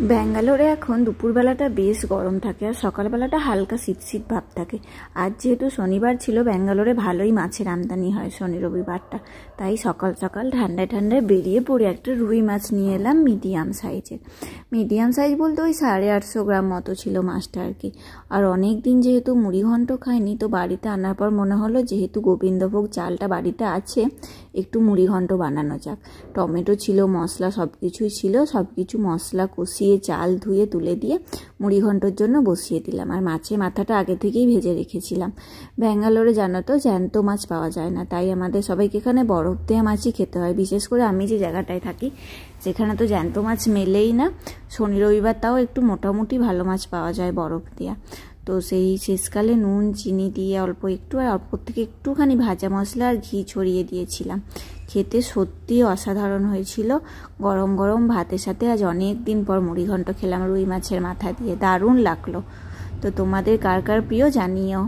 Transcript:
ব্যাঙ্গালোরে এখন দুপুরবেলাটা বেশ গরম থাকে আর সকালবেলাটা হালকা শীত শীত ভাব থাকে। আজ যেহেতু শনিবার ছিল, ব্যাঙ্গালোরে ভালোই মাছের আমদানি হয় শনি রবিবারটা, তাই সকাল সকাল ঠান্ডায় ঠান্ডায় বেরিয়ে পড়ে একটা রুই মাছ নিয়ে এলাম মিডিয়াম সাইজের। মিডিয়াম সাইজ বলতে ওই 850 গ্রাম মতো ছিল মাছটা আর কি। আর অনেক দিন যেহেতু মুড়িঘণ্ট খাইনি, তো বাড়িতে আনার পর মনে হলো যেহেতু গোবিন্দভোগ চালটা বাড়িতে আছে, একটু মুড়িঘণ্ট বানানো যাক। টমেটো ছিল, মশলা সব কিছুই ছিল, সব কিছু মশলা কষিয়ে চাল ধুয়ে তুলে দিয়ে মুড়িঘণ্টর জন্য বসিয়ে দিলাম। আর মাছের মাথাটা আগে থেকেই ভেজে রেখেছিলাম। ব্যাঙ্গালোরে জানো তো জ্যান্ত মাছ পাওয়া যায় না, তাই আমাদের সবাইকে এখানে বরফ দেওয়া মাছই খেতে হয়। বিশেষ করে আমি যে জায়গাটায় থাকি সেখানে তো জ্যান্ত মাছ মেলেই না। শনি রবিবার তাও একটু মোটামুটি ভালো মাছ পাওয়া যায় বরফ দেওয়া। তো সেই শেষকালে নুন চিনি দিয়ে অল্প একটু আর অল্প থেকে একটুখানি ভাজা মশলা আর ঘি ছড়িয়ে দিয়েছিলাম। খেতে সত্যি অসাধারণ হয়েছিল। গরম গরম ভাতের সাথে আজ অনেক দিন পর মুড়িঘণ্ট খেলাম রুই মাছের মাথা দিয়ে, দারুণ লাগলো। তো তোমাদের কার কার প্রিয় জানিও।